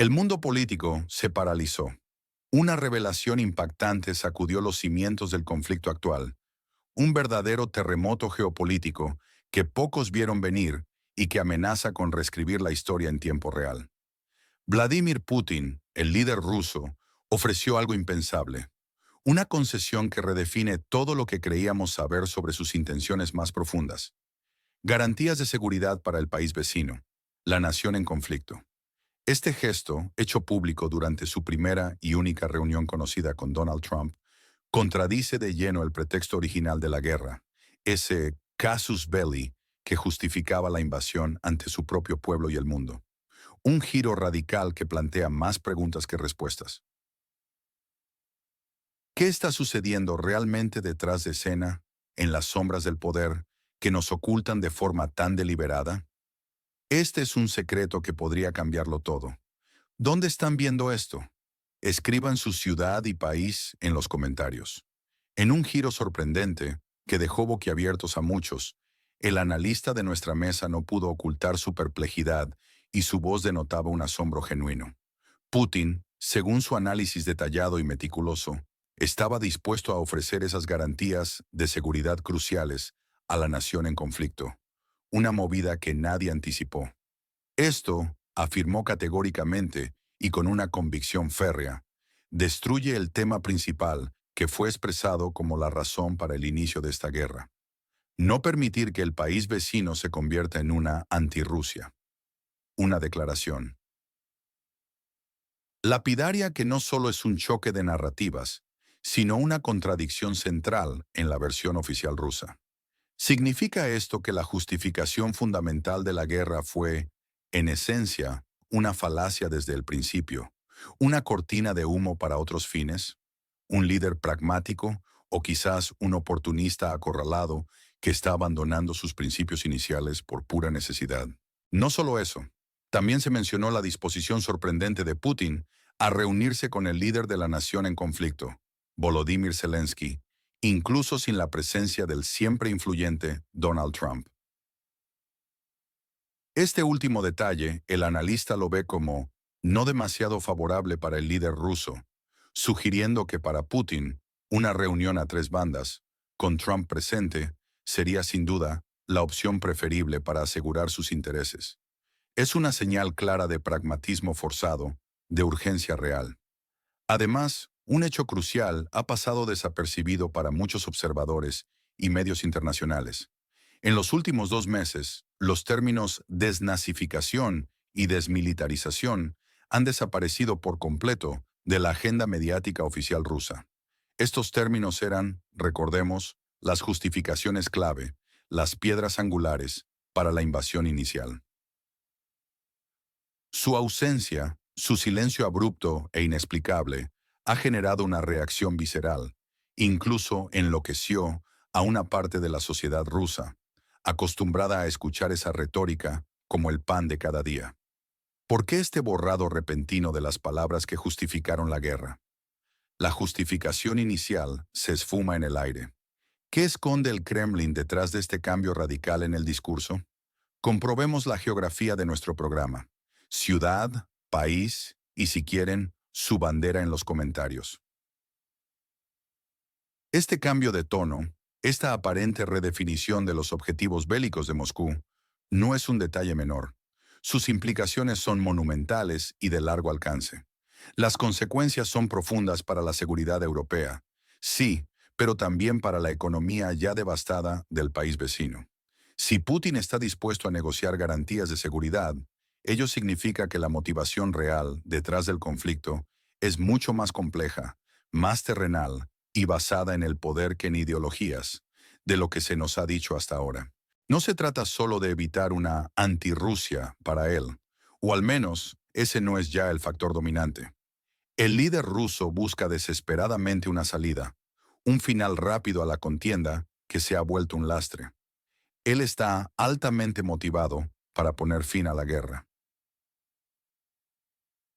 El mundo político se paralizó. Una revelación impactante sacudió los cimientos del conflicto actual, un verdadero terremoto geopolítico que pocos vieron venir y que amenaza con reescribir la historia en tiempo real. Vladimir Putin, el líder ruso, ofreció algo impensable, una concesión que redefine todo lo que creíamos saber sobre sus intenciones más profundas. Garantías de seguridad para el país vecino, la nación en conflicto. Este gesto, hecho público durante su primera y única reunión conocida con Donald Trump, contradice de lleno el pretexto original de la guerra, ese casus belli que justificaba la invasión ante su propio pueblo y el mundo. Un giro radical que plantea más preguntas que respuestas. ¿Qué está sucediendo realmente detrás de escena, en las sombras del poder, que nos ocultan de forma tan deliberada? Este es un secreto que podría cambiarlo todo. ¿Dónde están viendo esto? Escriban su ciudad y país en los comentarios. En un giro sorprendente, que dejó boquiabiertos a muchos, el analista de nuestra mesa no pudo ocultar su perplejidad y su voz denotaba un asombro genuino. Putin, según su análisis detallado y meticuloso, estaba dispuesto a ofrecer esas garantías de seguridad cruciales a la nación en conflicto, una movida que nadie anticipó. Esto, afirmó categóricamente y con una convicción férrea, destruye el tema principal que fue expresado como la razón para el inicio de esta guerra. No permitir que el país vecino se convierta en una antirrusia. Una declaración lapidaria que no solo es un choque de narrativas, sino una contradicción central en la versión oficial rusa. ¿Significa esto que la justificación fundamental de la guerra fue, en esencia, una falacia desde el principio, una cortina de humo para otros fines? ¿Un líder pragmático o quizás un oportunista acorralado que está abandonando sus principios iniciales por pura necesidad? No solo eso, también se mencionó la disposición sorprendente de Putin a reunirse con el líder de la nación en conflicto, Volodymyr Zelensky, incluso sin la presencia del siempre influyente Donald Trump. Este último detalle, el analista lo ve como no demasiado favorable para el líder ruso, sugiriendo que para Putin, una reunión a tres bandas, con Trump presente, sería sin duda la opción preferible para asegurar sus intereses. Es una señal clara de pragmatismo forzado, de urgencia real. Además, un hecho crucial ha pasado desapercibido para muchos observadores y medios internacionales. En los últimos 2 meses, los términos desnazificación y desmilitarización han desaparecido por completo de la agenda mediática oficial rusa. Estos términos eran, recordemos, las justificaciones clave, las piedras angulares para la invasión inicial. Su ausencia, su silencio abrupto e inexplicable, ha generado una reacción visceral, incluso enloqueció a una parte de la sociedad rusa, acostumbrada a escuchar esa retórica como el pan de cada día. ¿Por qué este borrado repentino de las palabras que justificaron la guerra? La justificación inicial se esfuma en el aire. ¿Qué esconde el Kremlin detrás de este cambio radical en el discurso? Comprobemos la geografía de nuestro programa. Ciudad, país y, si quieren, su bandera en los comentarios. Este cambio de tono, esta aparente redefinición de los objetivos bélicos de Moscú, no es un detalle menor. Sus implicaciones son monumentales y de largo alcance. Las consecuencias son profundas para la seguridad europea, sí, pero también para la economía ya devastada del país vecino. Si Putin está dispuesto a negociar garantías de seguridad, ello significa que la motivación real detrás del conflicto es mucho más compleja, más terrenal y basada en el poder que en ideologías, de lo que se nos ha dicho hasta ahora. No se trata solo de evitar una antirrusia para él, o al menos ese no es ya el factor dominante. El líder ruso busca desesperadamente una salida, un final rápido a la contienda que se ha vuelto un lastre. Él está altamente motivado para poner fin a la guerra.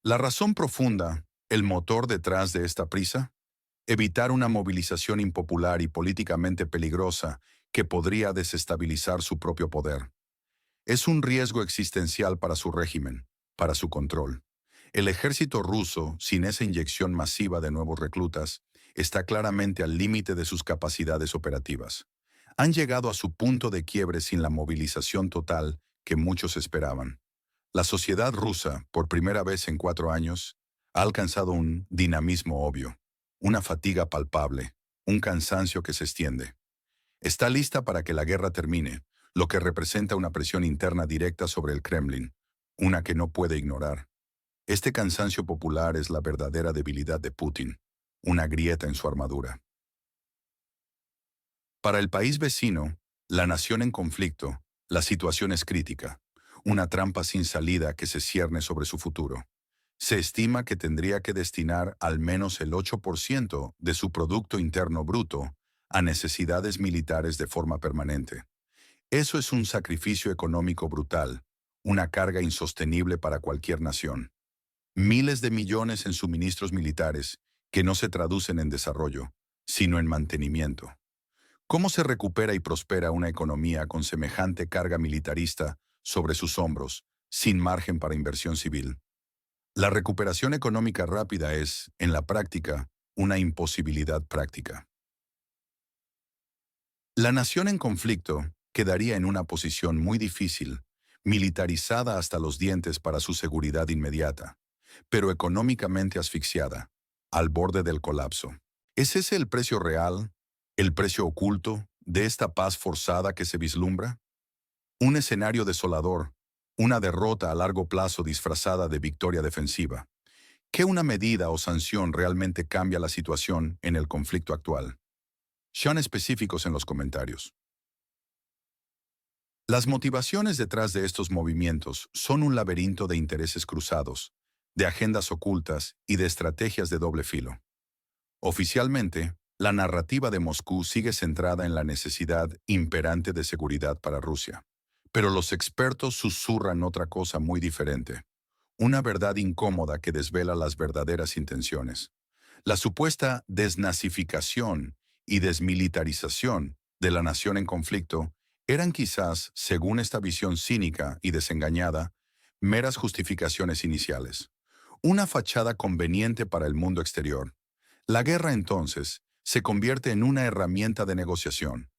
La razón profunda, el motor detrás de esta prisa, evitar una movilización impopular y políticamente peligrosa que podría desestabilizar su propio poder. Es un riesgo existencial para su régimen, para su control. El ejército ruso, sin esa inyección masiva de nuevos reclutas, está claramente al límite de sus capacidades operativas. Han llegado a su punto de quiebre sin la movilización total que muchos esperaban. La sociedad rusa, por primera vez en 4 años, ha alcanzado un dinamismo obvio, una fatiga palpable, un cansancio que se extiende. Está lista para que la guerra termine, lo que representa una presión interna directa sobre el Kremlin, una que no puede ignorar. Este cansancio popular es la verdadera debilidad de Putin, una grieta en su armadura. Para el país vecino, la nación en conflicto, la situación es crítica, una trampa sin salida que se cierne sobre su futuro. Se estima que tendría que destinar al menos el 8% de su Producto Interno Bruto a necesidades militares de forma permanente. Eso es un sacrificio económico brutal, una carga insostenible para cualquier nación. Miles de millones en suministros militares que no se traducen en desarrollo, sino en mantenimiento. ¿Cómo se recupera y prospera una economía con semejante carga militarista sobre sus hombros, sin margen para inversión civil? La recuperación económica rápida es, en la práctica, una imposibilidad práctica. La nación en conflicto quedaría en una posición muy difícil, militarizada hasta los dientes para su seguridad inmediata, pero económicamente asfixiada, al borde del colapso. ¿Es ese el precio real, el precio oculto, de esta paz forzada que se vislumbra? Un escenario desolador, una derrota a largo plazo disfrazada de victoria defensiva. ¿Qué una medida o sanción realmente cambia la situación en el conflicto actual? Sean específicos en los comentarios. Las motivaciones detrás de estos movimientos son un laberinto de intereses cruzados, de agendas ocultas y de estrategias de doble filo. Oficialmente, la narrativa de Moscú sigue centrada en la necesidad imperante de seguridad para Rusia. Pero los expertos susurran otra cosa muy diferente. Una verdad incómoda que desvela las verdaderas intenciones. La supuesta desnazificación y desmilitarización de la nación en conflicto eran quizás, según esta visión cínica y desengañada, meras justificaciones iniciales. Una fachada conveniente para el mundo exterior. La guerra entonces se convierte en una herramienta de negociación,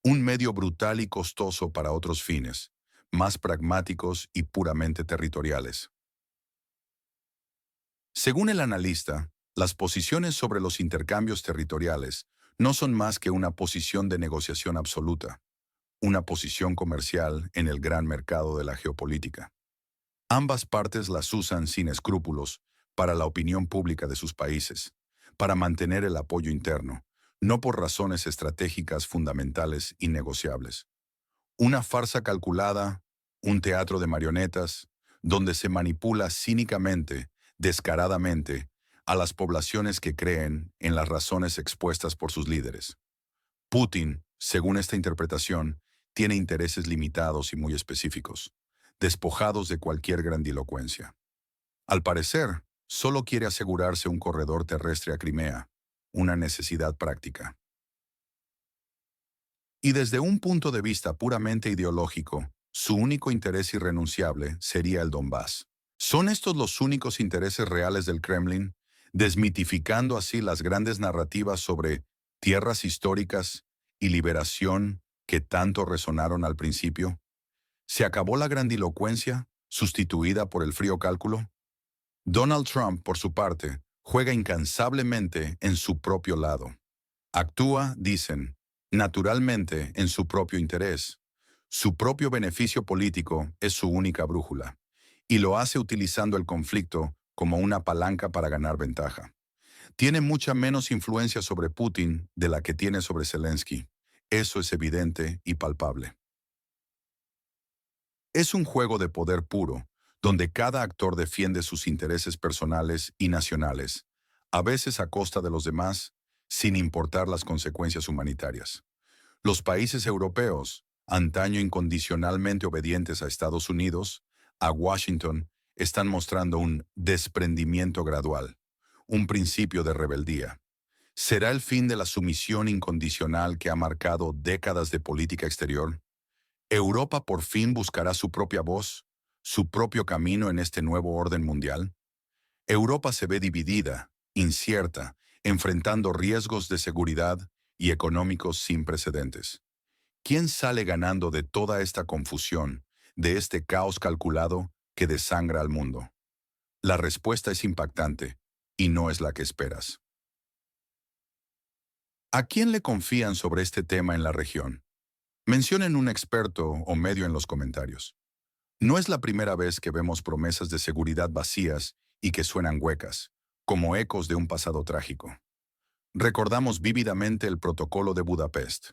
un medio brutal y costoso para otros fines, más pragmáticos y puramente territoriales. Según el analista, las posiciones sobre los intercambios territoriales no son más que una posición de negociación absoluta, una posición comercial en el gran mercado de la geopolítica. Ambas partes las usan sin escrúpulos para la opinión pública de sus países, para mantener el apoyo interno, no por razones estratégicas fundamentales innegociables. Una farsa calculada, un teatro de marionetas, donde se manipula cínicamente, descaradamente, a las poblaciones que creen en las razones expuestas por sus líderes. Putin, según esta interpretación, tiene intereses limitados y muy específicos, despojados de cualquier grandilocuencia. Al parecer, solo quiere asegurarse un corredor terrestre a Crimea, una necesidad práctica. Y desde un punto de vista puramente ideológico, su único interés irrenunciable sería el Donbass. ¿Son estos los únicos intereses reales del Kremlin, desmitificando así las grandes narrativas sobre tierras históricas y liberación que tanto resonaron al principio? ¿Se acabó la grandilocuencia, sustituida por el frío cálculo? Donald Trump, por su parte, juega incansablemente en su propio lado. Actúa, dicen, naturalmente en su propio interés. Su propio beneficio político es su única brújula, y lo hace utilizando el conflicto como una palanca para ganar ventaja. Tiene mucha menos influencia sobre Putin de la que tiene sobre Zelensky. Eso es evidente y palpable. Es un juego de poder puro, donde cada actor defiende sus intereses personales y nacionales, a veces a costa de los demás, sin importar las consecuencias humanitarias. Los países europeos, antaño incondicionalmente obedientes a Estados Unidos, a Washington, están mostrando un desprendimiento gradual, un principio de rebeldía. ¿Será el fin de la sumisión incondicional que ha marcado décadas de política exterior? ¿Europa por fin buscará su propia voz, su propio camino en este nuevo orden mundial? Europa se ve dividida, incierta, enfrentando riesgos de seguridad y económicos sin precedentes. ¿Quién sale ganando de toda esta confusión, de este caos calculado que desangra al mundo? La respuesta es impactante y no es la que esperas. ¿A quién le confían sobre este tema en la región? Mencionen un experto o medio en los comentarios. No es la primera vez que vemos promesas de seguridad vacías y que suenan huecas, como ecos de un pasado trágico. Recordamos vívidamente el Protocolo de Budapest,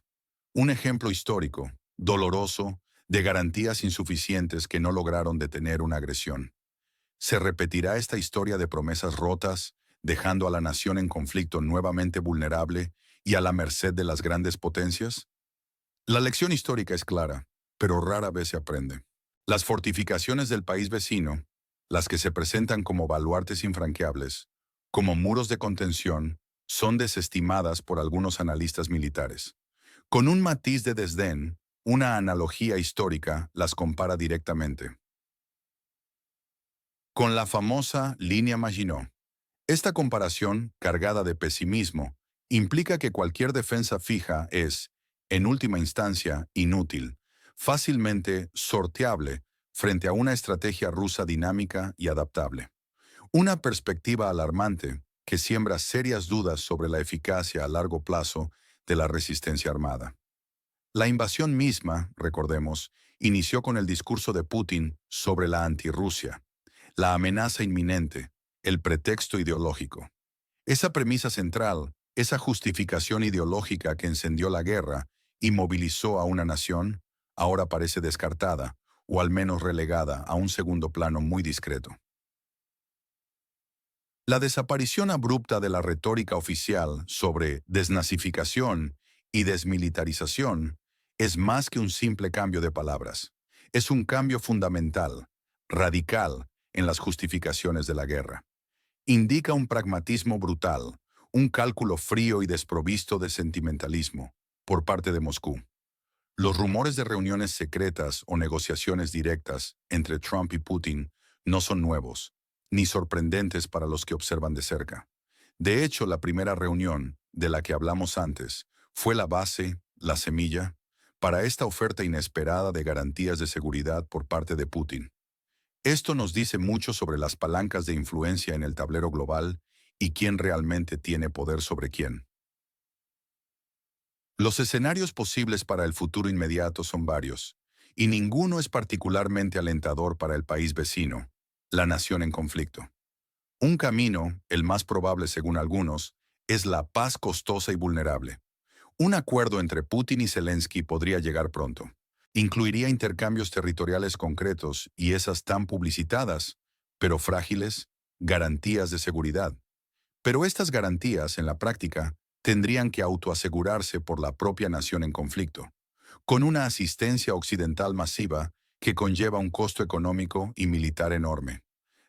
un ejemplo histórico, doloroso, de garantías insuficientes que no lograron detener una agresión. ¿Se repetirá esta historia de promesas rotas, dejando a la nación en conflicto nuevamente vulnerable y a la merced de las grandes potencias? La lección histórica es clara, pero rara vez se aprende. Las fortificaciones del país vecino, las que se presentan como baluartes infranqueables, como muros de contención, son desestimadas por algunos analistas militares. Con un matiz de desdén, una analogía histórica las compara directamente con la famosa línea Maginot. Esta comparación, cargada de pesimismo, implica que cualquier defensa fija es, en última instancia, inútil, fácilmente sorteable frente a una estrategia rusa dinámica y adaptable. Una perspectiva alarmante que siembra serias dudas sobre la eficacia a largo plazo de la resistencia armada. La invasión misma, recordemos, inició con el discurso de Putin sobre la antirrusia, la amenaza inminente, el pretexto ideológico. Esa premisa central, esa justificación ideológica que encendió la guerra y movilizó a una nación, ahora parece descartada, o al menos relegada a un segundo plano muy discreto. La desaparición abrupta de la retórica oficial sobre desnazificación y desmilitarización es más que un simple cambio de palabras. Es un cambio fundamental, radical, en las justificaciones de la guerra. Indica un pragmatismo brutal, un cálculo frío y desprovisto de sentimentalismo por parte de Moscú. Los rumores de reuniones secretas o negociaciones directas entre Trump y Putin no son nuevos, ni sorprendentes para los que observan de cerca. De hecho, la primera reunión, de la que hablamos antes, fue la base, la semilla, para esta oferta inesperada de garantías de seguridad por parte de Putin. Esto nos dice mucho sobre las palancas de influencia en el tablero global y quién realmente tiene poder sobre quién. Los escenarios posibles para el futuro inmediato son varios, y ninguno es particularmente alentador para el país vecino, la nación en conflicto. Un camino, el más probable según algunos, es la paz costosa y vulnerable. Un acuerdo entre Putin y Zelensky podría llegar pronto. Incluiría intercambios territoriales concretos y esas tan publicitadas, pero frágiles, garantías de seguridad. Pero estas garantías, en la práctica, tendrían que autoasegurarse por la propia nación en conflicto, con una asistencia occidental masiva que conlleva un costo económico y militar enorme.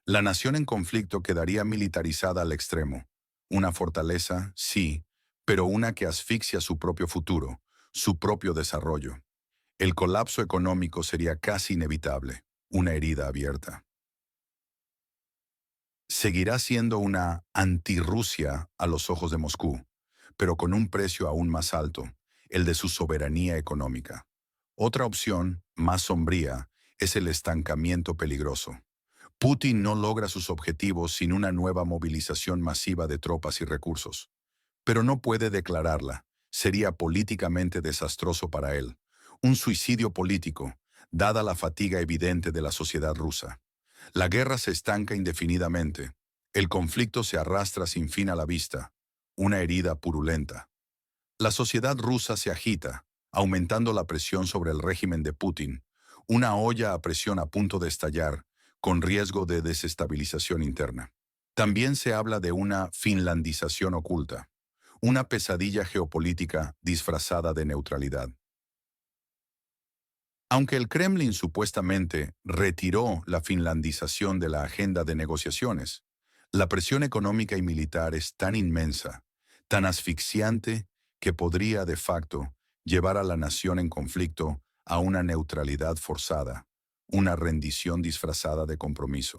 La nación en conflicto quedaría militarizada al extremo. Una fortaleza, sí, pero una que asfixia su propio futuro, su propio desarrollo. El colapso económico sería casi inevitable, una herida abierta. Seguirá siendo una antirrusia a los ojos de Moscú, pero con un precio aún más alto, el de su soberanía económica. Otra opción, más sombría, es el estancamiento peligroso. Putin no logra sus objetivos sin una nueva movilización masiva de tropas y recursos. Pero no puede declararla. Sería políticamente desastroso para él. Un suicidio político, dada la fatiga evidente de la sociedad rusa. La guerra se estanca indefinidamente. El conflicto se arrastra sin fin a la vista. Una herida purulenta. La sociedad rusa se agita, aumentando la presión sobre el régimen de Putin. Una olla a presión a punto de estallar, con riesgo de desestabilización interna. También se habla de una finlandización oculta. Una pesadilla geopolítica disfrazada de neutralidad. Aunque el Kremlin supuestamente retiró la finlandización de la agenda de negociaciones, la presión económica y militar es tan inmensa, tan asfixiante, que podría, de facto, llevar a la nación en conflicto a una neutralidad forzada, una rendición disfrazada de compromiso.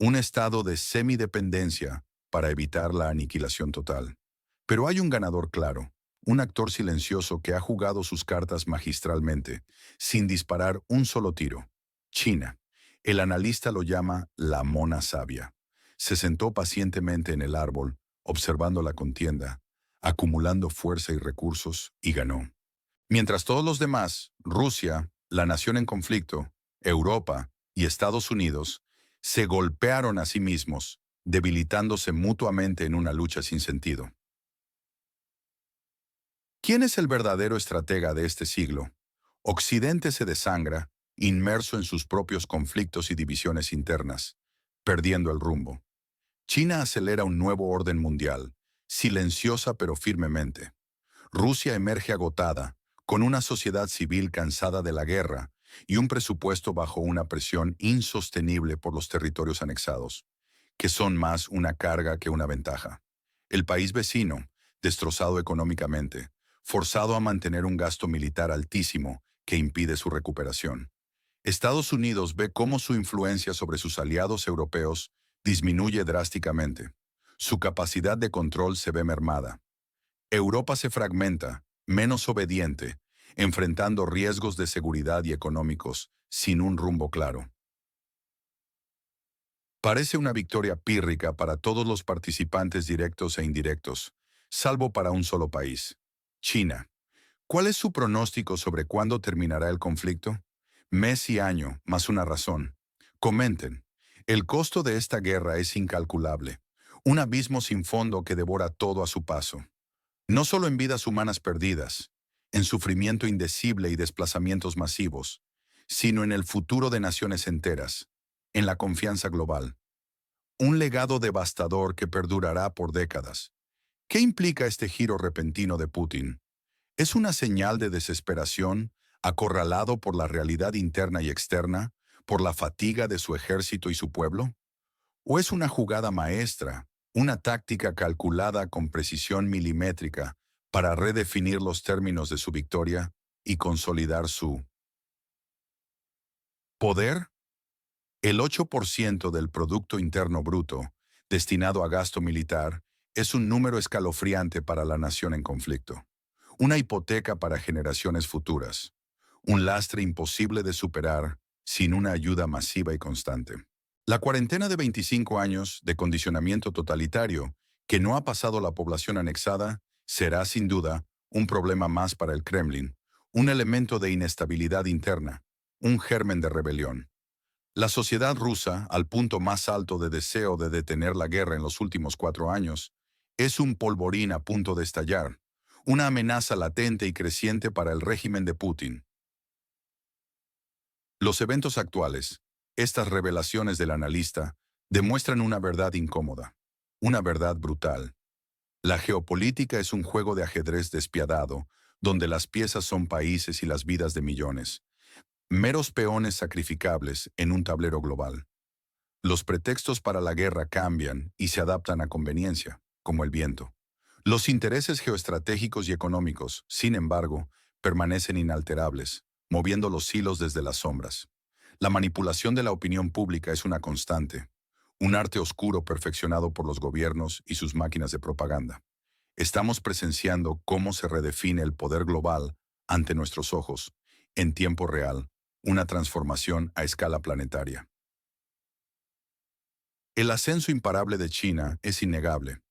un estado de semidependencia para evitar la aniquilación total. Pero hay un ganador claro, un actor silencioso que ha jugado sus cartas magistralmente, sin disparar un solo tiro. China. El analista lo llama la mona sabia. Se sentó pacientemente en el árbol, observando la contienda, acumulando fuerza y recursos, y ganó. Mientras todos los demás, Rusia, la nación en conflicto, Europa y Estados Unidos, se golpearon a sí mismos, debilitándose mutuamente en una lucha sin sentido. ¿Quién es el verdadero estratega de este siglo? Occidente se desangra, inmerso en sus propios conflictos y divisiones internas, perdiendo el rumbo. China acelera un nuevo orden mundial, silenciosa pero firmemente. Rusia emerge agotada, con una sociedad civil cansada de la guerra y un presupuesto bajo una presión insostenible por los territorios anexados, que son más una carga que una ventaja. El país vecino, destrozado económicamente, forzado a mantener un gasto militar altísimo que impide su recuperación. Estados Unidos ve cómo su influencia sobre sus aliados europeos disminuye drásticamente. Su capacidad de control se ve mermada. Europa se fragmenta, menos obediente, enfrentando riesgos de seguridad y económicos, sin un rumbo claro. Parece una victoria pírrica para todos los participantes directos e indirectos, salvo para un solo país, China. ¿Cuál es su pronóstico sobre cuándo terminará el conflicto? Mes y año, más una razón. Comenten. El costo de esta guerra es incalculable, un abismo sin fondo que devora todo a su paso. No solo en vidas humanas perdidas, en sufrimiento indecible y desplazamientos masivos, sino en el futuro de naciones enteras, en la confianza global. Un legado devastador que perdurará por décadas. ¿Qué implica este giro repentino de Putin? ¿Es una señal de desesperación, acorralado por la realidad interna y externa, por la fatiga de su ejército y su pueblo? ¿O es una jugada maestra, una táctica calculada con precisión milimétrica para redefinir los términos de su victoria y consolidar su poder? El 8% del Producto Interno Bruto, destinado a gasto militar, es un número escalofriante para la nación en conflicto. Una hipoteca para generaciones futuras. Un lastre imposible de superar sin una ayuda masiva y constante. La cuarentena de 25 años de condicionamiento totalitario que no ha pasado la población anexada será sin duda un problema más para el Kremlin, un elemento de inestabilidad interna, un germen de rebelión. La sociedad rusa, al punto más alto de deseo de detener la guerra en los últimos 4 años, es un polvorín a punto de estallar, una amenaza latente y creciente para el régimen de Putin. Los eventos actuales, estas revelaciones del analista, demuestran una verdad incómoda, una verdad brutal. La geopolítica es un juego de ajedrez despiadado, donde las piezas son países y las vidas de millones, meros peones sacrificables en un tablero global. Los pretextos para la guerra cambian y se adaptan a conveniencia, como el viento. Los intereses geoestratégicos y económicos, sin embargo, permanecen inalterables, moviendo los hilos desde las sombras. La manipulación de la opinión pública es una constante, un arte oscuro perfeccionado por los gobiernos y sus máquinas de propaganda. Estamos presenciando cómo se redefine el poder global ante nuestros ojos, en tiempo real, una transformación a escala planetaria. El ascenso imparable de China es innegable.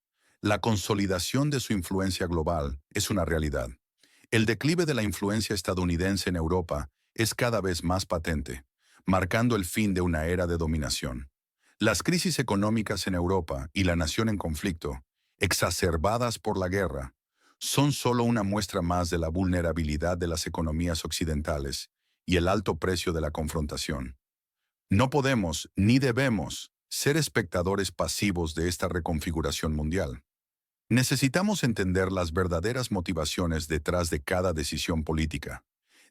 La consolidación de su influencia global es una realidad. El declive de la influencia estadounidense en Europa es cada vez más patente, marcando el fin de una era de dominación. Las crisis económicas en Europa y la nación en conflicto, exacerbadas por la guerra, son solo una muestra más de la vulnerabilidad de las economías occidentales y el alto precio de la confrontación. No podemos ni debemos ser espectadores pasivos de esta reconfiguración mundial. Necesitamos entender las verdaderas motivaciones detrás de cada decisión política,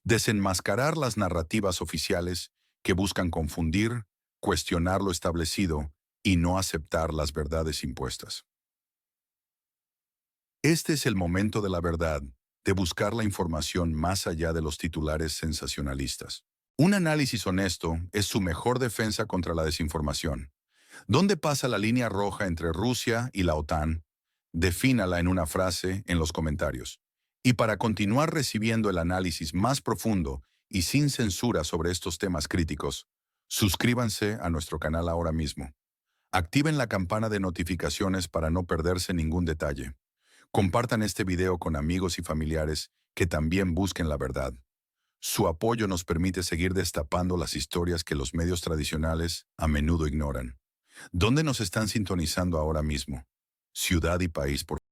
desenmascarar las narrativas oficiales que buscan confundir, cuestionar lo establecido y no aceptar las verdades impuestas. Este es el momento de la verdad, de buscar la información más allá de los titulares sensacionalistas. Un análisis honesto es su mejor defensa contra la desinformación. ¿Dónde pasa la línea roja entre Rusia y la OTAN? Defínala en una frase en los comentarios. Y para continuar recibiendo el análisis más profundo y sin censura sobre estos temas críticos, suscríbanse a nuestro canal ahora mismo. Activen la campana de notificaciones para no perderse ningún detalle. Compartan este video con amigos y familiares que también busquen la verdad. Su apoyo nos permite seguir destapando las historias que los medios tradicionales a menudo ignoran. ¿Dónde nos están sintonizando ahora mismo? Ciudad y país, por